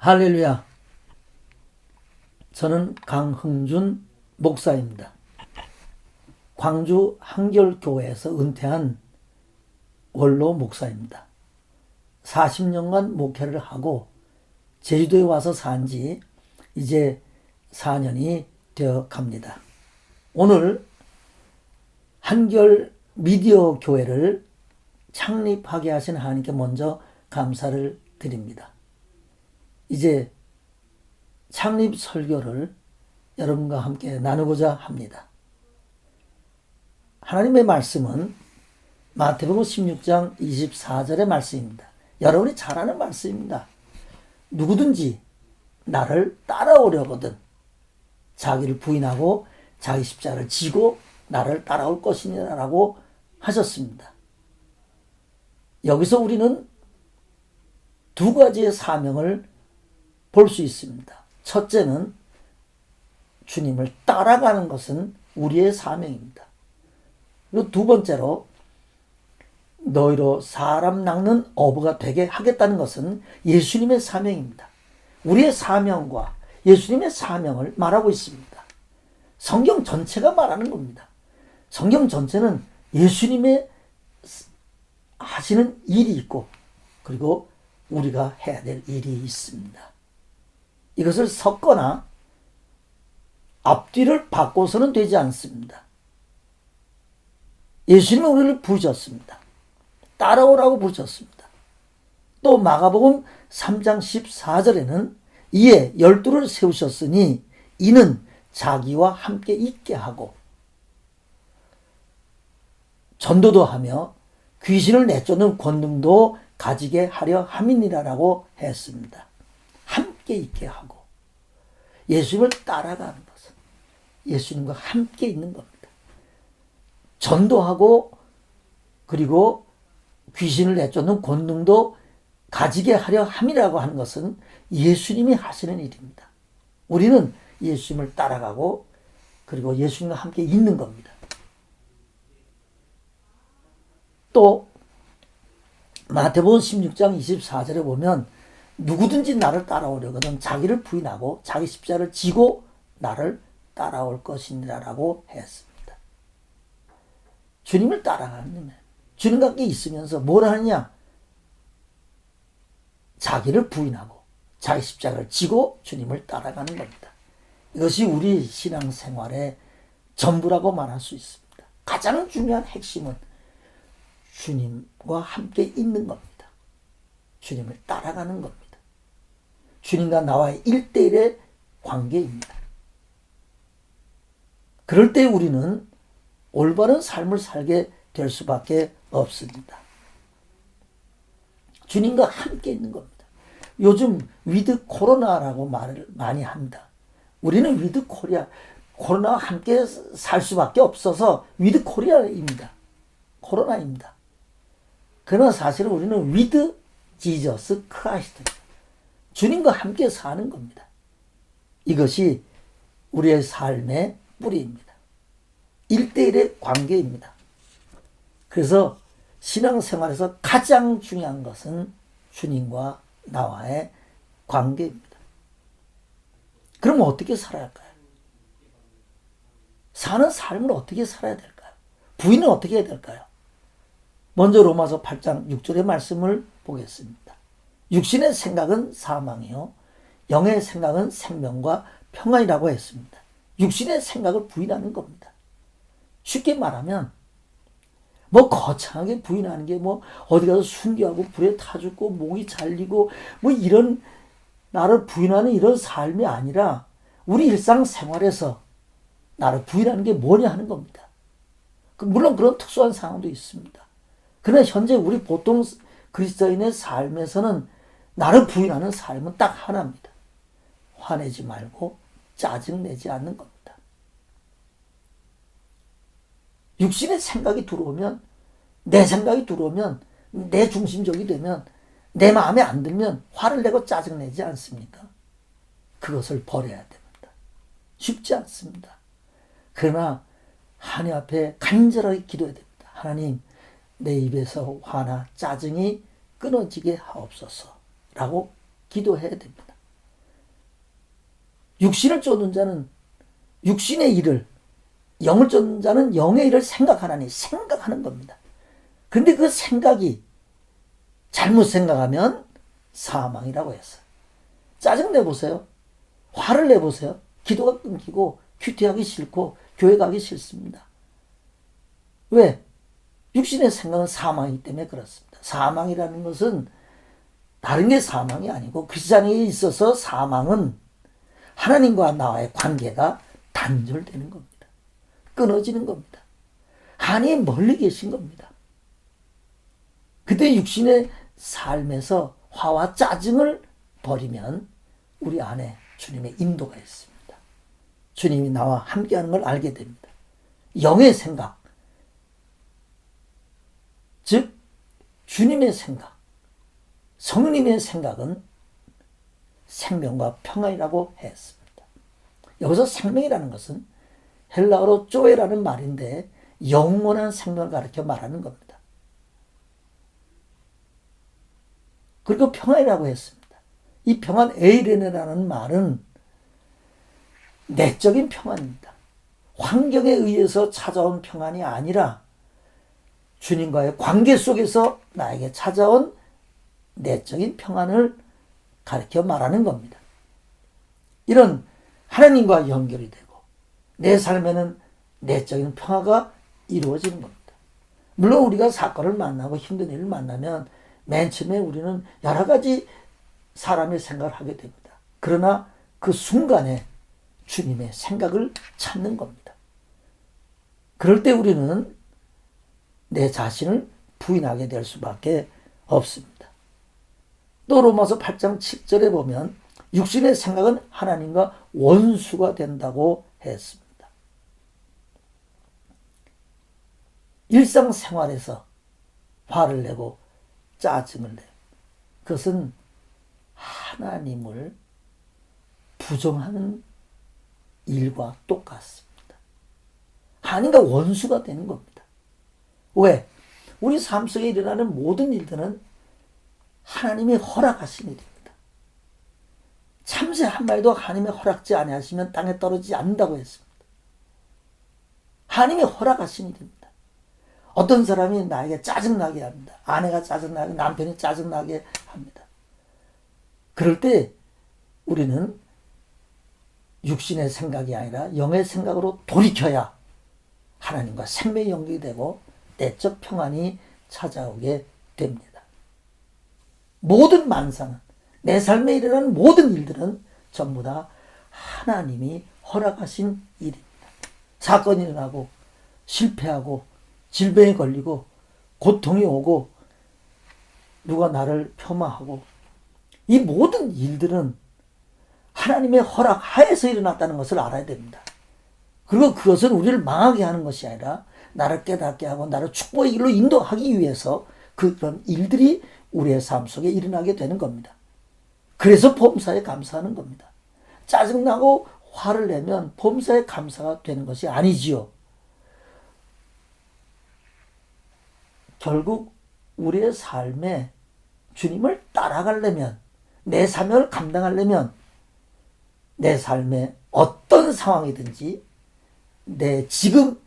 할렐루야. 저는 강흥준 목사입니다. 광주 한결교회에서 은퇴한 원로 목사입니다. 40년간 목회를 하고 제주도에 와서 산 지 이제 4년이 되어 갑니다. 오늘 한결 미디어 교회를 창립하게 하신 하나님께 먼저 감사를 드립니다. 이제 창립 설교를 여러분과 함께 나누고자 합니다. 하나님의 말씀은 마태복음 16장 24절의 말씀입니다. 여러분이 잘 아는 말씀입니다. 누구든지 나를 따라오려거든 자기를 부인하고 자기 십자가를 지고 나를 따라올 것이니라 라고 하셨습니다. 여기서 우리는 두 가지의 사명을 볼 수 있습니다. 첫째는 주님을 따라가는 것은 우리의 사명입니다. 그리고 두 번째로 너희로 사람 낚는 어부가 되게 하겠다는 것은 예수님의 사명입니다. 우리의 사명과 예수님의 사명을 말하고 있습니다. 성경 전체가 말하는 겁니다. 성경 전체는 예수님의 하시는 일이 있고 그리고 우리가 해야 될 일이 있습니다. 이것을 섞거나 앞뒤를 바꿔서는 되지 않습니다. 예수님은 우리를 부르셨습니다. 따라오라고 부르셨습니다. 또 마가복음 3장 14절에는 이에 12를 세우셨으니 이는 자기와 함께 있게 하고 전도도 하며 귀신을 내쫓는 권능도 가지게 하려 함이니라라고 했습니다. 함께 있게 하고 예수님을 따라가는 것은 예수님과 함께 있는 겁니다. 전도하고 그리고 귀신을 내쫓는 권능도 가지게 하려 함이라고 하는 것은 예수님이 하시는 일입니다. 우리는 예수님을 따라가고 그리고 예수님과 함께 있는 겁니다. 또 마태복음 16장 24절에 보면 누구든지 나를 따라오려거든 자기를 부인하고 자기 십자가를 지고 나를 따라올 것이니라 라고 했습니다. 주님을 따라가는 주님과 함께 있으면서 뭘 하느냐? 자기를 부인하고 자기 십자가를 지고 주님을 따라가는 겁니다. 이것이 우리 신앙생활의 전부라고 말할 수 있습니다. 가장 중요한 핵심은 주님과 함께 있는 겁니다. 주님을 따라가는 겁니다. 주님과 나와의 1:1의 관계입니다. 그럴 때 우리는 올바른 삶을 살게 될 수밖에 없습니다. 주님과 함께 있는 겁니다. 요즘 위드 코로나라고 말을 많이 합니다. 우리는 위드 코리아, 코로나와 함께 살 수밖에 없어서 위드 코리아입니다. 코로나입니다. 그러나 사실은 우리는 위드 지저스 크라이스트입니다. 주님과 함께 사는 겁니다. 이것이 우리의 삶의 뿌리입니다. 1:1의 관계입니다. 그래서 신앙생활에서 가장 중요한 것은 주님과 나와의 관계입니다. 그럼 어떻게 살아야 할까요? 사는 삶을 어떻게 살아야 될까요? 부인은 어떻게 해야 될까요? 먼저 로마서 8장 6절의 말씀을 보겠습니다. 육신의 생각은 사망이요 영의 생각은 생명과 평안이라고 했습니다. 육신의 생각을 부인하는 겁니다. 쉽게 말하면 뭐 거창하게 부인하는 게 뭐 어디 가서 순교하고 불에 타 죽고 목이 잘리고 뭐 이런 나를 부인하는 이런 삶이 아니라 우리 일상생활에서 나를 부인하는 게 뭐냐 하는 겁니다. 물론 그런 특수한 상황도 있습니다. 그러나 현재 우리 보통 그리스도인의 삶에서는 나를 부인하는 삶은 딱 하나입니다. 화내지 말고 짜증내지 않는 겁니다. 육신의 생각이 들어오면 내 생각이 들어오면 내 중심적이 되면 내 마음에 안 들면 화를 내고 짜증내지 않습니까? 그것을 버려야 됩니다. 쉽지 않습니다. 그러나 하나님 앞에 간절하게 기도해야 됩니다. 하나님 내 입에서 화나 짜증이 끊어지게 하옵소서 라고 기도해야 됩니다. 육신을 쫓는 자는 육신의 일을, 영을 쫓는 자는 영의 일을 생각하나니 생각하는 겁니다. 그런데 그 생각이 잘못 생각하면 사망이라고 했어요. 짜증 내보세요. 화를 내보세요. 기도가 끊기고 큐티하기 싫고 교회 가기 싫습니다. 왜? 육신의 생각은 사망이기 때문에 그렇습니다. 사망이라는 것은 다른 게 사망이 아니고 크리스찬에 있어서 사망은 하나님과 나와의 관계가 단절되는 겁니다. 끊어지는 겁니다. 하나님 멀리 계신 겁니다. 그때 육신의 삶에서 화와 짜증을 버리면 우리 안에 주님의 인도가 있습니다. 주님이 나와 함께하는 걸 알게 됩니다. 영의 생각, 즉 주님의 생각, 성령님의 생각은 생명과 평안이라고 했습니다. 여기서 생명이라는 것은 헬라어로 쪼에라는 말인데 영원한 생명을 가르쳐 말하는 겁니다. 그리고 평안이라고 했습니다. 이 평안 에이레네라는 말은 내적인 평안입니다. 환경에 의해서 찾아온 평안이 아니라 주님과의 관계 속에서 나에게 찾아온 내적인 평안을 가르쳐 말하는 겁니다. 이런 하나님과 연결이 되고 내 삶에는 내적인 평화가 이루어지는 겁니다. 물론 우리가 사건을 만나고 힘든 일을 만나면 맨 처음에 우리는 여러 가지 사람의 생각을 하게 됩니다. 그러나 그 순간에 주님의 생각을 찾는 겁니다. 그럴 때 우리는 내 자신을 부인하게 될 수밖에 없습니다. 또 로마서 8장 7절에 보면 육신의 생각은 하나님과 원수가 된다고 했습니다. 일상생활에서 화를 내고 짜증을 내고 그것은 하나님을 부정하는 일과 똑같습니다. 하나님과 원수가 되는 겁니다. 왜? 우리 삶 속에 일어나는 모든 일들은 하나님이 허락하신 일입니다. 참새 한 마리도 하나님이 허락지 아니하시면 땅에 떨어지지 않는다고 했습니다. 하나님이 허락하신 일입니다. 어떤 사람이 나에게 짜증나게 합니다. 아내가 짜증나게, 남편이 짜증나게 합니다. 그럴 때 우리는 육신의 생각이 아니라 영의 생각으로 돌이켜야 하나님과 생명이 연결이 되고 내적 평안이 찾아오게 됩니다. 모든 만상은 내 삶에 일어나는 모든 일들은 전부 다 하나님이 허락하신 일입니다. 사건이 일어나고 실패하고 질병에 걸리고 고통이 오고 누가 나를 폄하하고 이 모든 일들은 하나님의 허락 하에서 일어났다는 것을 알아야 됩니다. 그리고 그것은 우리를 망하게 하는 것이 아니라 나를 깨닫게 하고 나를 축복의 길로 인도하기 위해서 그런 일들이 우리의 삶 속에 일어나게 되는 겁니다. 그래서 범사에 감사하는 겁니다. 짜증나고 화를 내면 범사에 감사가 되는 것이 아니지요. 결국 우리의 삶에 주님을 따라가려면 내 사명을 감당하려면 내 삶에 어떤 상황이든지 내 지금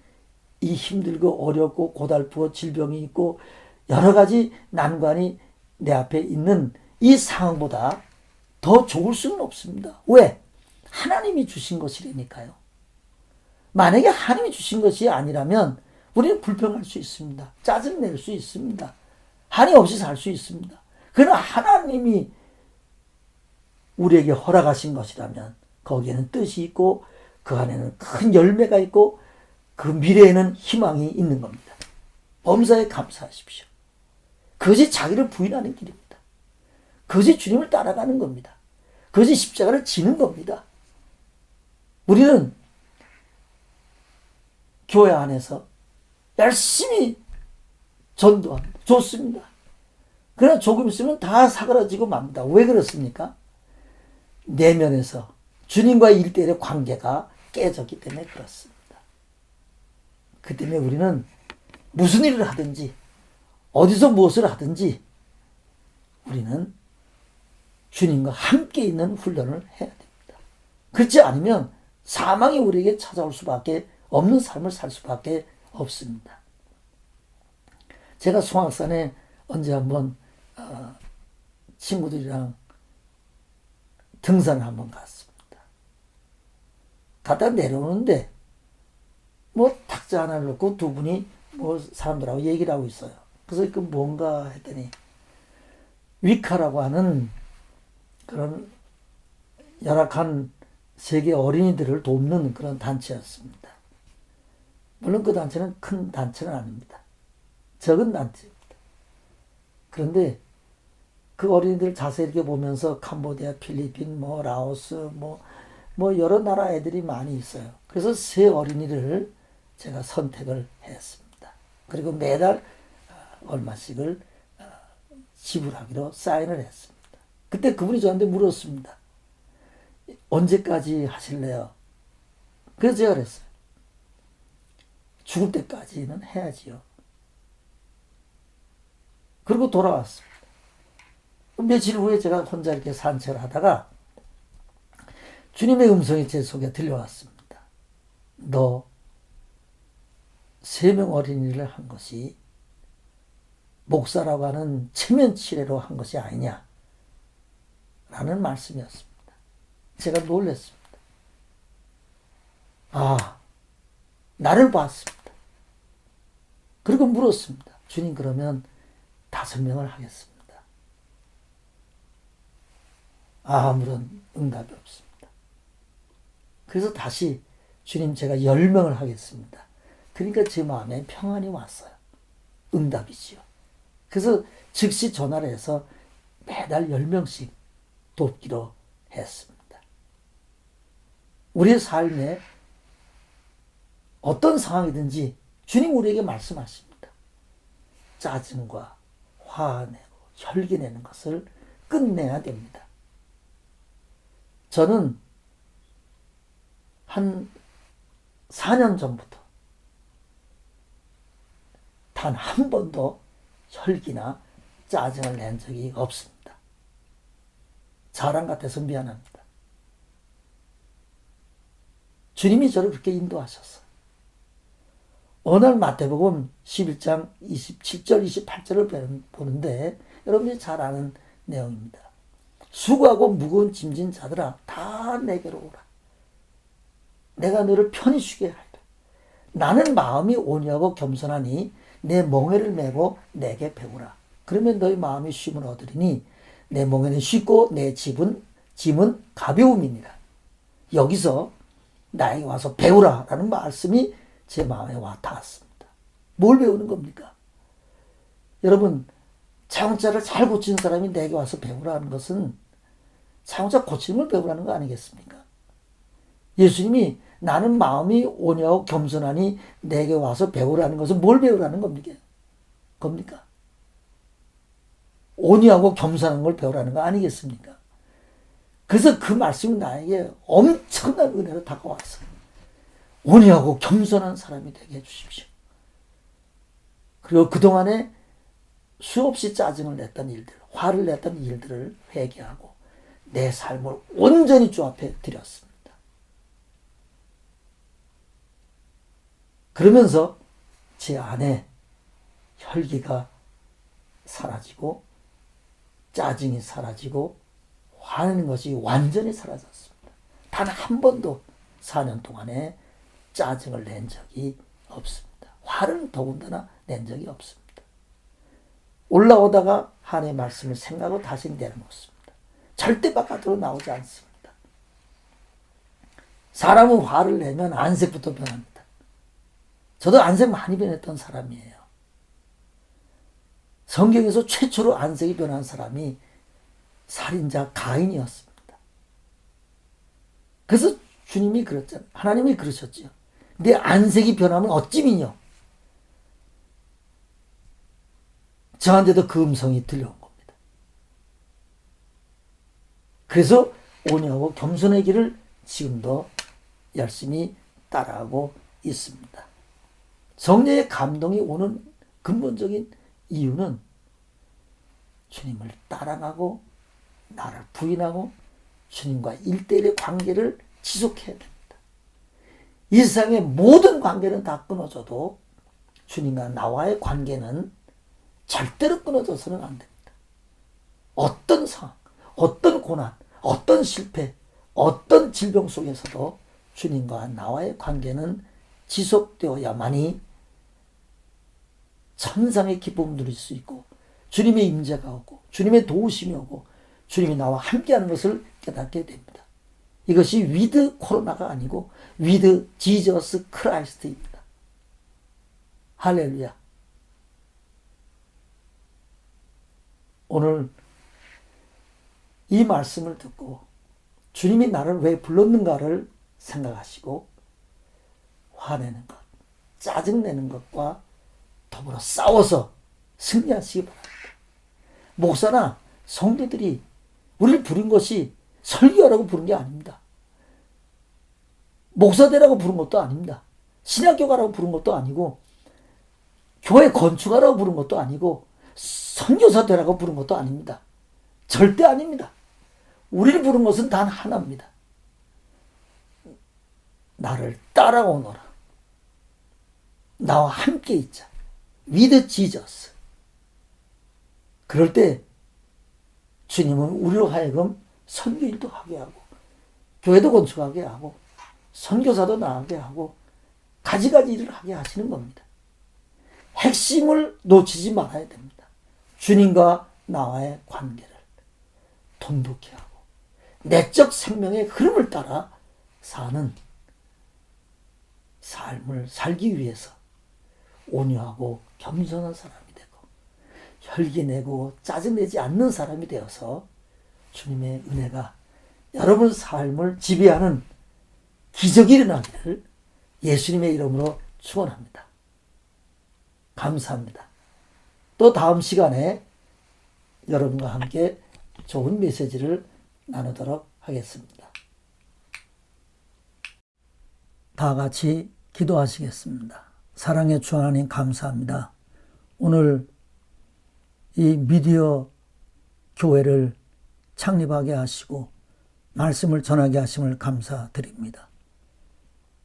이 힘들고 어렵고 고달프고 질병이 있고 여러 가지 난관이 내 앞에 있는 이 상황보다 더 좋을 수는 없습니다. 왜? 하나님이 주신 것이라니까요. 만약에 하나님이 주신 것이 아니라면 우리는 불평할 수 있습니다. 짜증낼 수 있습니다. 하나님 없이 살 수 있습니다. 그러나 하나님이 우리에게 허락하신 것이라면 거기에는 뜻이 있고 그 안에는 큰 열매가 있고 그 미래에는 희망이 있는 겁니다. 범사에 감사하십시오. 그것이 자기를 부인하는 길입니다. 그것이 주님을 따라가는 겁니다. 그것이 십자가를 지는 겁니다. 우리는 교회 안에서 열심히 전도합니다. 좋습니다. 그러나 조금 있으면 다 사그라지고 맙니다. 왜 그렇습니까? 내면에서 주님과의 1대1의 관계가 깨졌기 때문에 그렇습니다. 그 때문에 우리는 무슨 일을 하든지 어디서 무엇을 하든지 우리는 주님과 함께 있는 훈련을 해야 됩니다. 그렇지 않으면 사망이 우리에게 찾아올 수밖에 없는 삶을 살 수밖에 없습니다. 제가 송악산에 언제 한번 친구들이랑 등산을 한번 갔습니다. 갔다 내려오는데 뭐 탁자 하나를 놓고 두 분이 뭐 사람들하고 얘기를 하고 있어요. 그래서 그 뭔가 했더니 위카라고 하는 그런 열악한 세계 어린이들을 돕는 그런 단체였습니다. 물론 그 단체는 큰 단체는 아닙니다. 적은 단체입니다. 그런데 그 어린이들 자세히 이렇게 보면서 캄보디아, 필리핀, 뭐 라오스, 뭐 여러 나라 애들이 많이 있어요. 그래서 세 어린이를 제가 선택을 했습니다. 그리고 매달 얼마씩을 지불하기로 사인을 했습니다. 그때 그분이 저한테 물었습니다. 언제까지 하실래요? 그래서 제가 그랬어요. 죽을 때까지는 해야지요. 그리고 돌아왔습니다. 며칠 후에 제가 혼자 이렇게 산책을 하다가 주님의 음성이 제 속에 들려왔습니다. 너 3명 어린이를 한 것이 목사라고 하는 체면치레로 한 것이 아니냐 라는 말씀이었습니다. 제가 놀랐습니다. 아, 나를 봤습니다. 그리고 물었습니다. 주님, 그러면 5명을 하겠습니다. 아무런 응답이 없습니다. 그래서 다시 주님, 제가 10명을 하겠습니다. 그러니까 제 마음에 평안이 왔어요. 응답이지요. 그래서 즉시 전화를 해서 매달 10명씩 돕기로 했습니다. 우리의 삶에 어떤 상황이든지 주님 우리에게 말씀하십니다. 짜증과 화내고 혈기내는 것을 끝내야 됩니다. 저는 한 4년 전부터 단 한 번도 혈기나 짜증을 낸 적이 없습니다. 자랑 같아서 미안합니다. 주님이 저를 그렇게 인도하셨어요. 어느 날 마태복음 11장 27절 28절을 보는데 여러분이 잘 아는 내용입니다. 수고하고 무거운 짐진 자들아 다 내게로 오라. 내가 너를 편히 쉬게 하리라. 나는 마음이 온유하고 겸손하니 내 멍에를 메고 내게 배우라. 그러면 너희 마음이 쉼을 얻으리니 내 멍에는 쉽고 내 짐은 가벼움이니라. 여기서 나에게 와서 배우라 라는 말씀이 제 마음에 와 닿았습니다. 뭘 배우는 겁니까? 여러분, 자동차를 잘 고치는 사람이 내게 와서 배우라는 것은 자동차 고치는 걸 배우라는 거 아니겠습니까? 예수님이 나는 마음이 온유하고 겸손하니 내게 와서 배우라는 것은 뭘 배우라는 겁니까? 온유하고 겸손한 걸 배우라는 거 아니겠습니까? 그래서 그 말씀이 나에게 엄청난 은혜로 다가왔어요. 온유하고 겸손한 사람이 되게 해주십시오. 그리고 그동안에 수없이 짜증을 냈던 일들, 화를 냈던 일들을 회개하고 내 삶을 온전히 주 앞에 드렸습니다. 그러면서 제 안에 혈기가 사라지고 짜증이 사라지고 화내는 것이 완전히 사라졌습니다. 단 한 번도 4년 동안에 짜증을 낸 적이 없습니다. 화를 더군다나 낸 적이 없습니다. 올라오다가 하나님의 말씀을 생각하고 다시 내려놓습니다. 절대 바깥으로 나오지 않습니다. 사람은 화를 내면 안색부터 변합니다. 저도 안색 많이 변했던 사람이에요. 성경에서 최초로 안색이 변한 사람이 살인자 가인이었습니다. 그래서 주님이 그랬잖아요. 하나님이 그러셨지요. 내 안색이 변하면 어찌미뇨. 저한테도 그 음성이 들려온 겁니다. 그래서 온유하고 겸손의 길을 지금도 열심히 따라하고 있습니다. 성령의 감동이 오는 근본적인 이유는 주님을 따라가고 나를 부인하고 주님과 1대1의 관계를 지속해야 됩니다. 이 세상의 모든 관계는 다 끊어져도 주님과 나와의 관계는 절대로 끊어져서는 안 됩니다. 어떤 상황, 어떤 고난, 어떤 실패, 어떤 질병 속에서도 주님과 나와의 관계는 지속되어야만이 천상의 기쁨을 누릴 수 있고 주님의 임재가 오고 주님의 도우심이 오고 주님이 나와 함께하는 것을 깨닫게 됩니다. 이것이 위드 코로나가 아니고 위드 지저스 크라이스트입니다. 할렐루야. 오늘 이 말씀을 듣고 주님이 나를 왜 불렀는가를 생각하시고 화내는 것, 짜증내는 것과 더불어 싸워서 승리하시기 바랍니다. 목사나 성도들이 우리를 부른 것이 설교하라고 부른 게 아닙니다. 목사되라고 부른 것도 아닙니다. 신학교 가라고 부른 것도 아니고 교회 건축하라고 부른 것도 아니고 선교사 되라고 부른 것도 아닙니다. 절대 아닙니다. 우리를 부른 것은 단 하나입니다. 나를 따라오너라. 나와 함께 있자. With Jesus. 그럴 때 주님은 우리로 하여금 선교일도 하게 하고 교회도 건축하게 하고 선교사도 나가게 하고 가지가지 일을 하게 하시는 겁니다. 핵심을 놓치지 말아야 됩니다. 주님과 나와의 관계를 돈독히 하고 내적 생명의 흐름을 따라 사는 삶을 살기 위해서 온유하고 겸손한 사람이 되고 혈기내고 짜증내지 않는 사람이 되어서 주님의 은혜가 여러분 삶을 지배하는 기적이 일어나기를 예수님의 이름으로 축원합니다. 감사합니다. 또 다음 시간에 여러분과 함께 좋은 메시지를 나누도록 하겠습니다. 다 같이 기도하시겠습니다. 사랑의 주 하나님 감사합니다. 오늘 이 미디어 교회를 창립하게 하시고 말씀을 전하게 하심을 감사드립니다.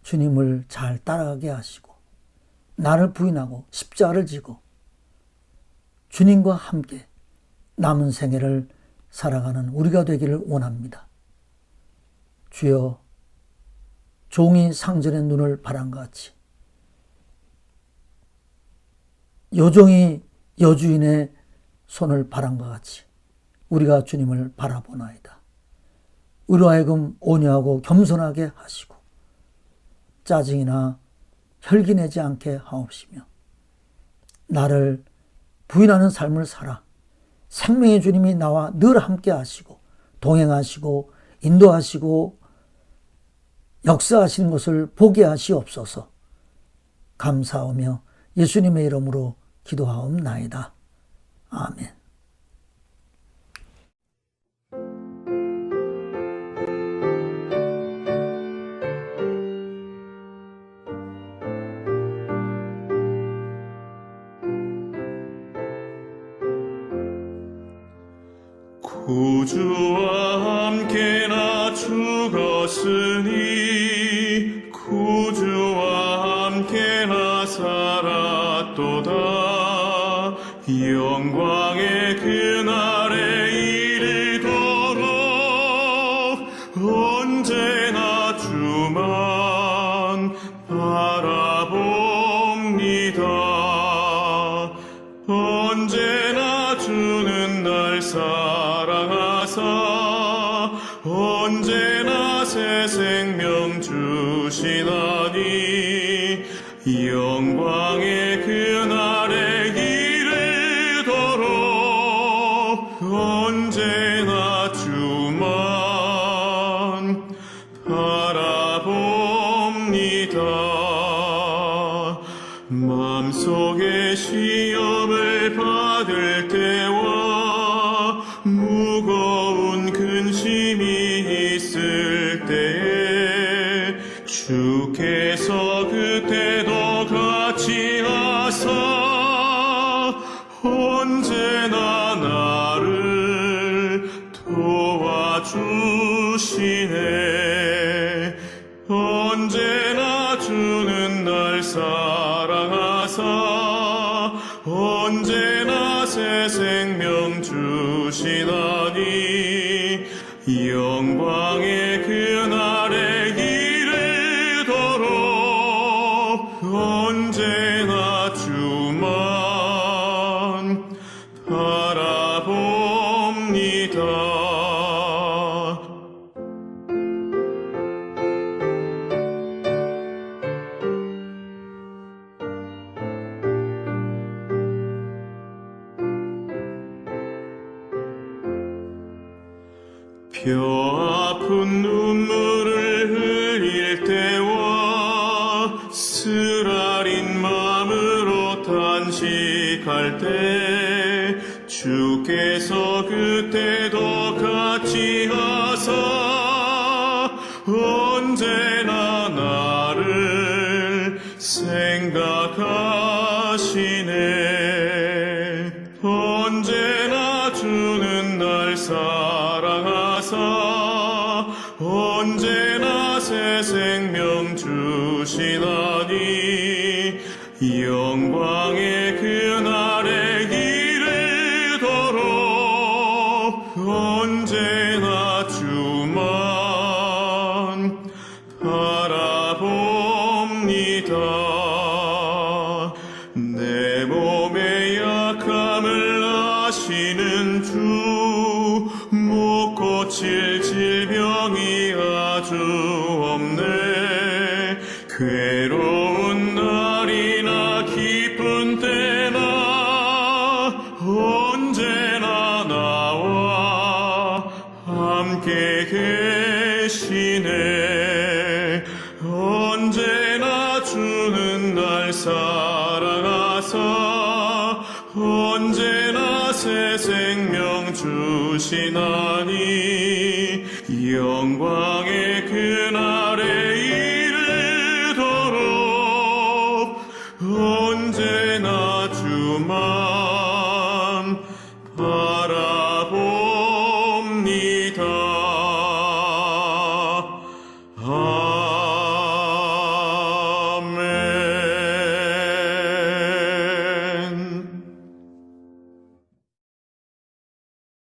주님을 잘 따라가게 하시고 나를 부인하고 십자가를 지고 주님과 함께 남은 생애를 살아가는 우리가 되기를 원합니다. 주여 종이 상전의 눈을 바란 것 같이 여종이 여주인의 손을 바란 것 같이 우리가 주님을 바라보나이다. 우리로 하여금 온유하고 겸손하게 하시고 짜증이나 혈기내지 않게 하옵시며 나를 부인하는 삶을 살아 생명의 주님이 나와 늘 함께 하시고 동행하시고 인도하시고 역사하시는 것을 보게 하시옵소서. 감사하며 예수님의 이름으로 기도하옵나이다. 아멘. 구주와 함께 나 죽었으니 구주와 함께 나 살았도다. 영광의 그날에 이르도록 언제나 주만 바라봅니다. 언제나 주는 날 사랑하사 언제나 새 생명 주시다니 영광의 그날에 이르도록 언제나 주만 바라봅니다. 마음속에 시험을 받을 때와 무거운 근심이 있을 때에 주께서 그때도 같이 하사 언제나 나를 도와주시네. 주시나니 영광의 그날에 이르도록 언제나 주만 바라봅니다. 뼈아픈 눈물을 흘릴 때와 쓰라린 마음으로 탄식할 때 주께서 그때도 같이 하사 언제나 나를 생각하시네. 언제나 주는 날 사랑하사 언제나 새 생명 주시나니 영광의 그날에 이르도록 언제나 주만 바라봅니다. 내 몸의 약함을 아시는 주 못 고칠 질병이 아주 없네. 괴로운 날이나 기쁜 때나 언제나 나와 함께 계시네. 언제나 주는 날 사랑하사 언제나 새 생명 주시나니 영광의 그날에 이르도록 언제나 주만